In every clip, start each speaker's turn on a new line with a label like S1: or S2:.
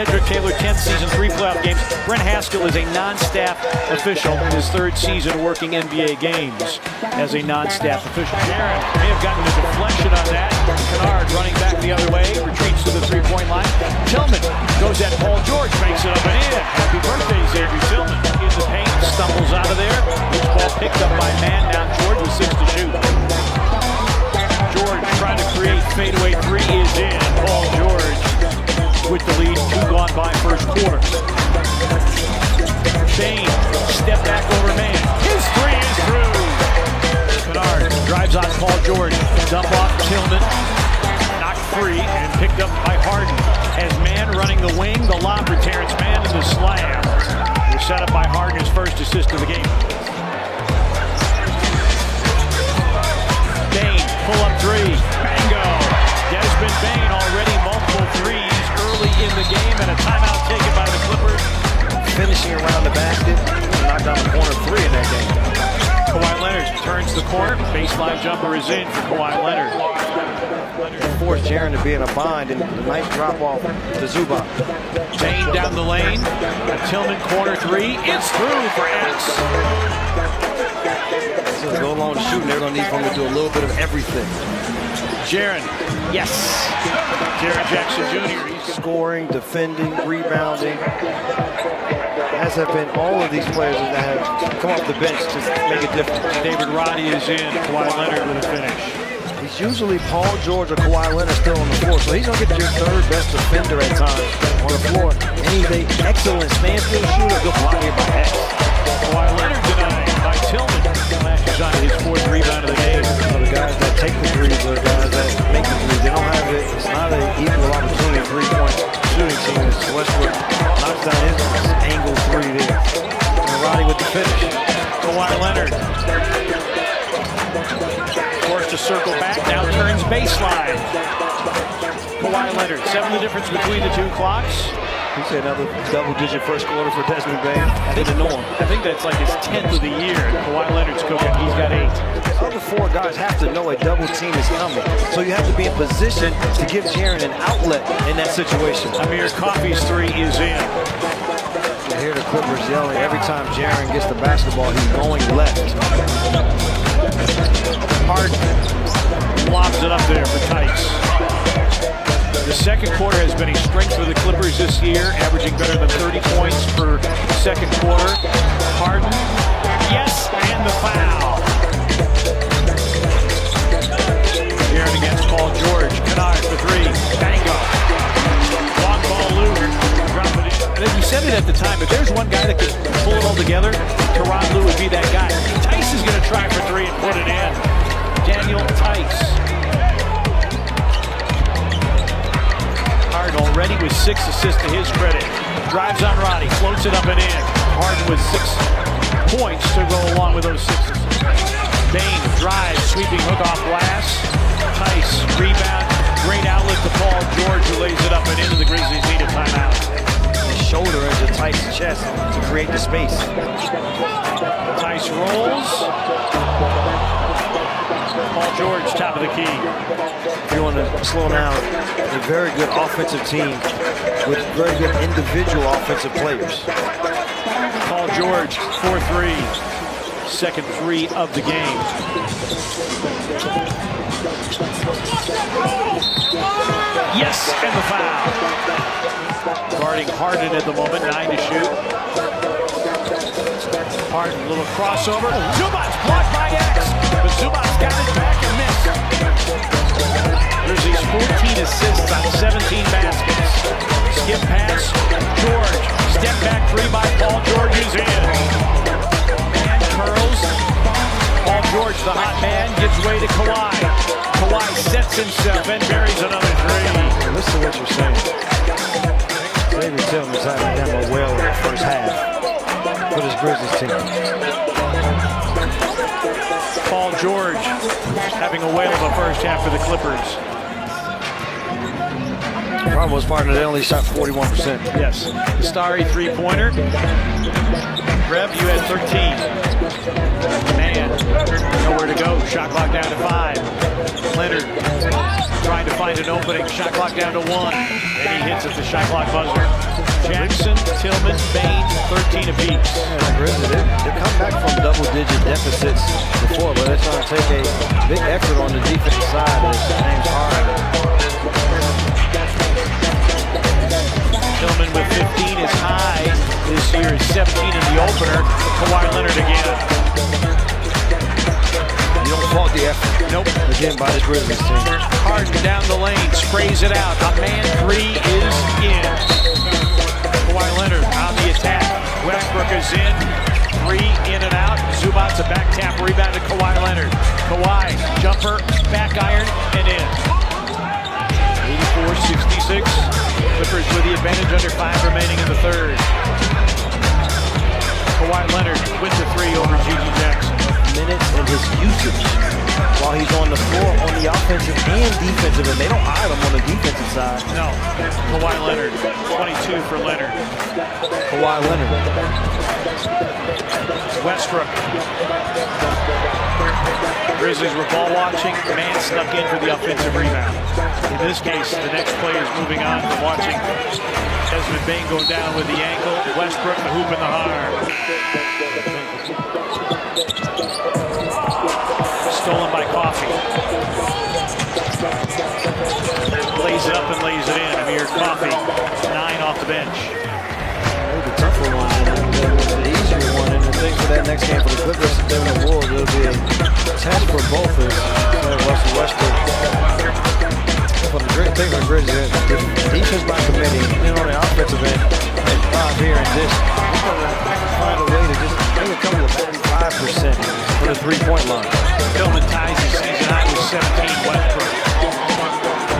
S1: Hedrick Taylor, 10 season, 3 playoff games. Brent Haskell is a non-staff official in his 3rd season working NBA games as a non-staff official. Aaron may have gotten a deflection on that. Kennard running back the other way, retreats to the 3-point line. Tillman goes at Paul George, makes it up and in. Happy birthday, Xavier Tillman. In the paint, stumbles out of there. This ball picked up by man. Now George with 6 to shoot. George trying to create fadeaway 3 is in. Paul George with the lead, 2 gone by first quarter. Bain, step back over man. His 3 is through. Kennard drives on Paul George. Dump off Tillman. Knocked free and picked up by Harden. As man running the wing, the lob for Terrence Mann and the slam. They're set up by Harden, his first assist of the game. Bain, pull up 3. Bango. Desmond Bain already multiple threes early in the game, and a timeout taken by the Clippers.
S2: Finishing around the basket, knocked down the corner 3 in that game.
S1: Kawhi Leonard turns the corner. Baseline jumper is in for Kawhi Leonard.
S2: Forced Jaren to be in a bind, and a nice drop off to Zubac.
S1: Bain down the lane. A Tillman corner 3. It's through for X.
S2: So go along to shooting. They're going to need him to do a little bit of everything.
S1: Jaren, yes. Jaren Jackson Jr.
S2: He's scoring, defending, rebounding. As have been all of these players that have come off the bench to make a difference.
S1: David Roddy is in. Kawhi Leonard with a finish.
S2: He's usually Paul George or Kawhi Leonard still on the floor, so he's going to get your 3rd best defender at times on the floor. And he's an excellent standstill shooter. Good block here by X.
S1: Kawhi Leonard denied by Tillman. Lashes on his 4th rebound of the game.
S2: The guys that take the threes are the guys that make the threes. They don't have it. It's not an equal opportunity 3-point shooting team. It's Westbrook knocks down his angle 3 there. And Roddy with the finish.
S1: Kawhi Leonard. Forced to circle back, now turns baseline. Kawhi Leonard, 7 the difference between the 2 clocks.
S2: He said another double-digit first quarter for Desmond Bain.
S1: I think that's like his 10th of the year. Kawhi Leonard's cooking, he's got 8.
S2: The other 4 guys have to know a double team is coming. So you have to be in position to give Jaren an outlet in that situation.
S1: Amir Coffey's 3 is in.
S2: You hear the Clippers yelling every time Jaren gets the basketball, he's going left.
S1: Harden lobs it up there for Tice. The second quarter has been a strength for the Clippers this year, averaging better than 30 points per second quarter. Harden, yes, and the foul. Jaren against Paul George. Kennard for 3. Bango. Long ball, Lou. Drop it in. And you said it at the time, if there's one guy that could pull it all together, Teron Lou would be that guy. Tice is going to try for 3 and put it in. Daniel Tice. Harden already with 6 assists to his credit. Drives on Roddy, floats it up and in. Harden with 6 points to go along with those 6 assists. Bain drives, sweeping hook off glass. Tice, rebound, great outlet to Paul George, who lays it up and into. The Grizzlies need a timeout.
S2: His shoulder into Tice's chest to create the space.
S1: Tice rolls. Paul George, top of the key.
S2: If you want to slow down, a very good offensive team with very good individual offensive players.
S1: Paul George, 4-3. Second 3 of the game. Yes, and the foul. Guarding Harden at the moment, 9 to shoot. Harden, little crossover. Zubac's blocked by X, but Zubac's got it back and missed. Grizzlies 14 assists on 17 baskets. Skip pass, George. Step back 3 by Paul George is in. Man curls. Paul George, the hot man, gives way to Kawhi. Kawhi sets himself and buries another 3.
S2: Listen to what you're saying. Xavier Tillman's having them a whale in the first half for this Grizzlies team.
S1: Paul George having a whale of a first half for the Clippers.
S2: The problem was, partner, they only shot 41%.
S1: Yes. The starry 3-pointer. Rev, you had 13. Man, nowhere to go. Shot clock down to 5. Leonard trying to find an opening. Shot clock down to 1. And he hits at the shot clock buzzer. Jackson, Tillman, Bain, 13 apiece.
S2: Yeah, the Grizzlies, they come back from double-digit deficits before, but it's going to take a big effort on the defensive side as James Harden.
S1: Tillman with 15 is high this year, is 17 in the opener. Kawhi Leonard again.
S2: You don't fault the effort.
S1: Nope.
S2: Again by this Grizzlies team.
S1: Harden down the lane, sprays it out. A man three is in. Kawhi Leonard on the attack. Westbrook is in. Three in and out. Zubac's a back tap rebound to Kawhi Leonard. Kawhi, jumper, back iron, and in. 84-66. Clippers with the advantage under 5 remaining in the third. Kawhi Leonard with the three over G.G. Jackson.
S2: Minutes and his usage while he's on the floor on the offensive and defensive, and they don't hide him on the defensive side.
S1: No. Kawhi Leonard, 22 for Leonard.
S2: Kawhi Leonard.
S1: Westbrook. Grizzlies were ball watching. Man snuck in for the offensive rebound. In this case, the next player is moving on from watching Desmond Bain go down with the ankle. Westbrook, the hoop in the arm. Stolen by Coffee. Lays it up and lays it in. Amir Coffee, 9 off the bench.
S2: The tougher one, the easier one, and the thing for that next game for the Clippers and the Wolves, it'll be a test for both of Russell Westbrook. But the great thing for the Grizzlies, the defense by committee, and on the offensive end, they drive here and just find a way to just make a couple of 5% for the three-point line.
S1: Tillman ties his season high with 17 Westbrook.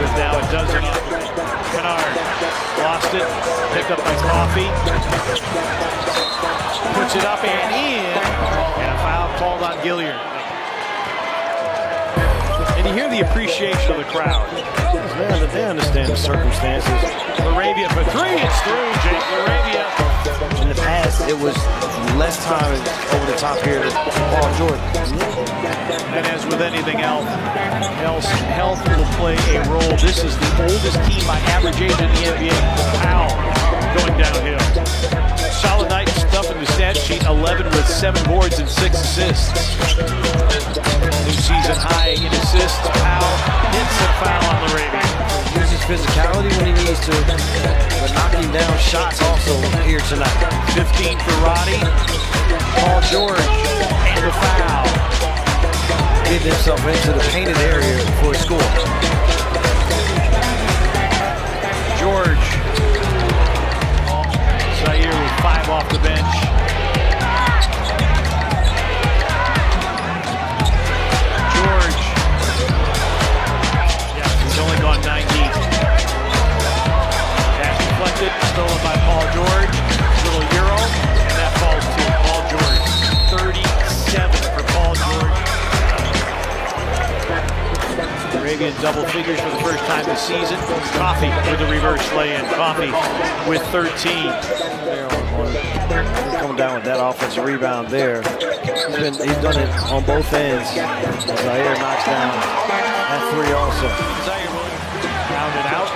S1: With now a dozen off the bench. Kennard lost it, picked up by Coffee. Puts it up and in, and a foul called on Gilliard. And you hear the appreciation of the crowd.
S2: Man, they understand the circumstances.
S1: Laravia for three, it's through, Jake Laravia.
S2: In the past, it was less time over the top here than Paul George.
S1: And as with anything else, health will play a role. This is the oldest team by average age in the NBA. Powell going downhill. Solid night stuff in the stat sheet, 11 with 7 boards and 6 assists. New season high in assists. Powell hits a foul on Laravia.
S2: Uses physicality when he needs to, but knocking down shots also here tonight.
S1: 15 for Roddy. Paul George and the foul.
S2: Getting himself into the painted area for a score.
S1: George. Zaire with 5 off the bench. George. Yeah, he's only gone 9 deep. Pass deflected, stolen by Paul George. Little Euro, and that falls to Paul George. 37 for Paul George. Arabian double figures for the first time this season. Coffee with the reverse lay-in. Coffee with 13.
S2: Coming down with that offensive rebound there. He's done it on both ends. Zaire knocks down that three also.
S1: Zaire rounded out.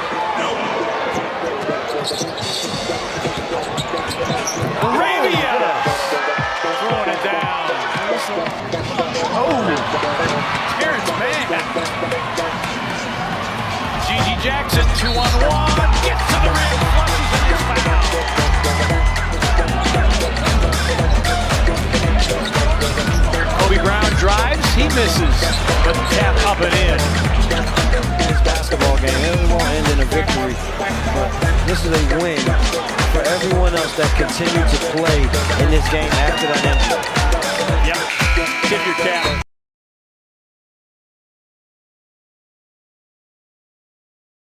S1: Arabia throwing it down. Oh, Terrence Mann. G.G. Jackson 2-on-1. Gets to the rim. Flushes and is fouled. Kobe Brown drives. He misses. But tap up and in.
S2: This basketball game, it won't end in a victory, but this is a win for everyone else that continued to play in this game after that injury.